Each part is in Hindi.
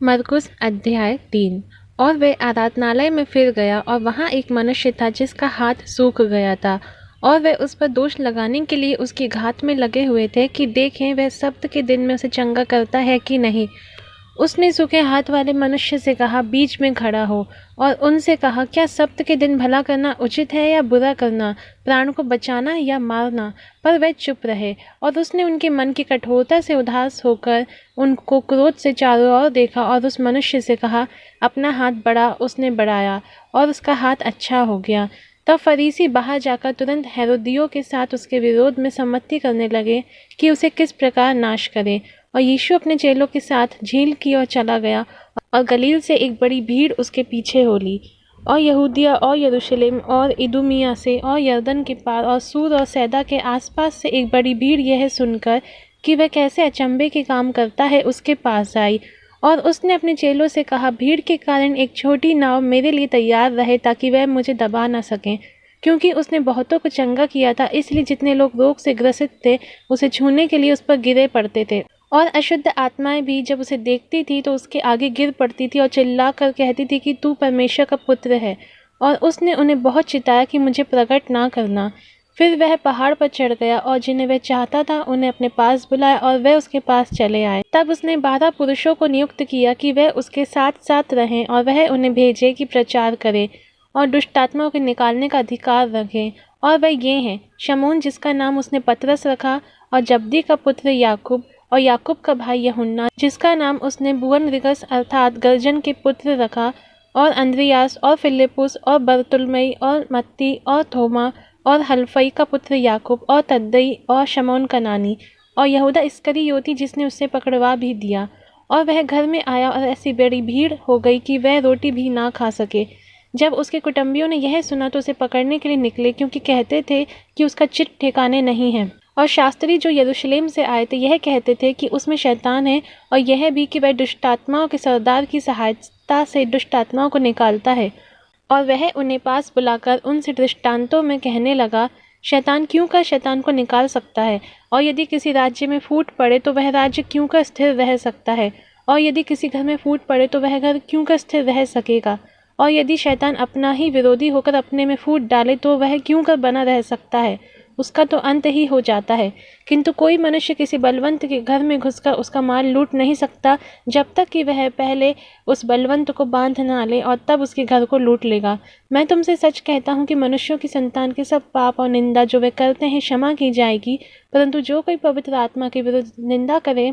मरकुस अध्याय 3। और वे आराधनालय में फिर गया और वहाँ एक मनुष्य था जिसका हाथ सूख गया था, और वे उस पर दोष लगाने के लिए उसकी घात में लगे हुए थे कि देखें वह सब्त के दिन में उसे चंगा करता है कि नहीं। उसने सूखे हाथ वाले मनुष्य से कहा, बीच में खड़ा हो, और उनसे कहा, क्या सब्त के दिन भला करना उचित है या बुरा करना, प्राण को बचाना या मारना? पर वे चुप रहे। और उसने उनके मन की कठोरता से उदास होकर उनको क्रोध से चारों ओर देखा और उस मनुष्य से कहा, अपना हाथ बढ़ा। उसने बढ़ाया और उसका हाथ अच्छा हो गया। तब फरीसी बाहर जाकर तुरंत हेरोदियों के साथ उसके विरोध में सम्मति करने लगे कि उसे किस प्रकार नाश करें। और यीशु अपने चेलों के साथ झील की ओर चला गया, और गलील से एक बड़ी भीड़ उसके पीछे हो ली, और यहूदिया और यरूशलेम और इदुमिया से और यरदन के पार और सूर और सैदा के आसपास से एक बड़ी भीड़ यह सुनकर कि वह कैसे अचंभे के काम करता है उसके पास आई। और उसने अपने चेलों से कहा, भीड़ के कारण एक छोटी नाव मेरे लिए तैयार रहे ताकि वह मुझे दबा न सकें, क्योंकि उसने बहुतों को चंगा किया था, इसलिए जितने लोग रोग से ग्रसित थे उसे छूने के लिए उस पर गिरे पड़ते थे। और अशुद्ध आत्माएं भी जब उसे देखती थी तो उसके आगे गिर पड़ती थी और चिल्ला कर कहती थी कि तू परमेश्वर का पुत्र है। और उसने उन्हें बहुत चिताया कि मुझे प्रकट ना करना। फिर वह पहाड़ पर चढ़ गया और जिन्हें वह चाहता था उन्हें अपने पास बुलाया, और वह उसके पास चले आए। तब उसने 12 पुरुषों को नियुक्त किया कि वह उसके साथ साथ रहें, और वह उन्हें भेजे कि प्रचार करें और दुष्ट आत्माओं के निकालने का अधिकार रखें। और वह ये हैं, शमून जिसका नाम उसने पतरस रखा, और जब्दी का पुत्र याकूब, और याकूब का भाई यूहन्ना जिसका नाम उसने बुअनरिगस अर्थात गर्जन के पुत्र रखा, और अंद्रियास और फिलिपुस और बरतुल्मई और मत्ती और थोमा और हल्फई का पुत्र याकूब और तद्दई और शमौन कनानी, और यहूदा इस्करियोती जिसने उसे पकड़वा भी दिया। और वह घर में आया और ऐसी बड़ी भीड़ हो गई कि वह रोटी भी ना खा सके। जब उसके कुटुंबियों ने यह सुना तो उसे पकड़ने के लिए निकले, क्योंकि कहते थे कि उसका चित ठिकाने नहीं है। और शास्त्री जो यरूशलेम से आए थे यह कहते थे कि उसमें शैतान है, और यह भी कि वह दुष्टात्माओं के सरदार की सहायता से दुष्टात्माओं को निकालता है। और वह उन्हें पास बुलाकर उनसे दृष्टांतों में कहने लगा, शैतान क्यों कर शैतान को निकाल सकता है? और यदि किसी राज्य में फूट पड़े तो वह राज्य क्यों कर स्थिर रह सकता है? और यदि किसी घर में फूट पड़े तो वह घर क्यों कर स्थिर रह सकेगा? और यदि शैतान अपना ही विरोधी होकर अपने में फूट डाले तो वह क्यों कर बना रह सकता है? उसका तो अंत ही हो जाता है। किंतु कोई मनुष्य किसी बलवंत के घर में घुसकर उसका माल लूट नहीं सकता, जब तक कि वह पहले उस बलवंत को बांध ना ले, और तब उसके घर को लूट लेगा। मैं तुमसे सच कहता हूँ कि मनुष्यों की संतान के सब पाप और निंदा जो वे करते हैं क्षमा की जाएगी, परंतु जो कोई पवित्र आत्मा के विरुद्ध निंदा करे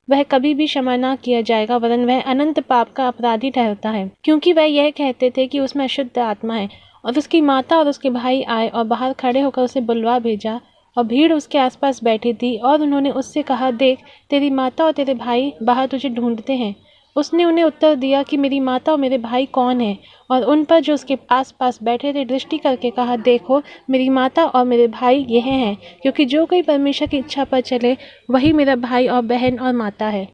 वह कभी भी क्षमा ना किया जाएगा, वरन वह अनंत पाप का अपराधी ठहरता है। क्योंकि वह यह कहते थे कि उसमें अशुद्ध आत्मा है। और उसकी माता और उसके भाई आए और बाहर खड़े होकर उसे बुलवा भेजा, और भीड़ उसके आसपास बैठी थी। और उन्होंने उससे कहा, देख, तेरी माता और तेरे भाई बाहर तुझे ढूंढते हैं। उसने उन्हें उत्तर दिया कि मेरी माता और मेरे भाई कौन हैं? और उन पर जो उसके आसपास बैठे थे दृष्टि करके कहा, देखो, मेरी माता और मेरे भाई यह हैं। क्योंकि जो कोई परमेश्वर की इच्छा पर चले वही मेरा भाई और बहन और माता है।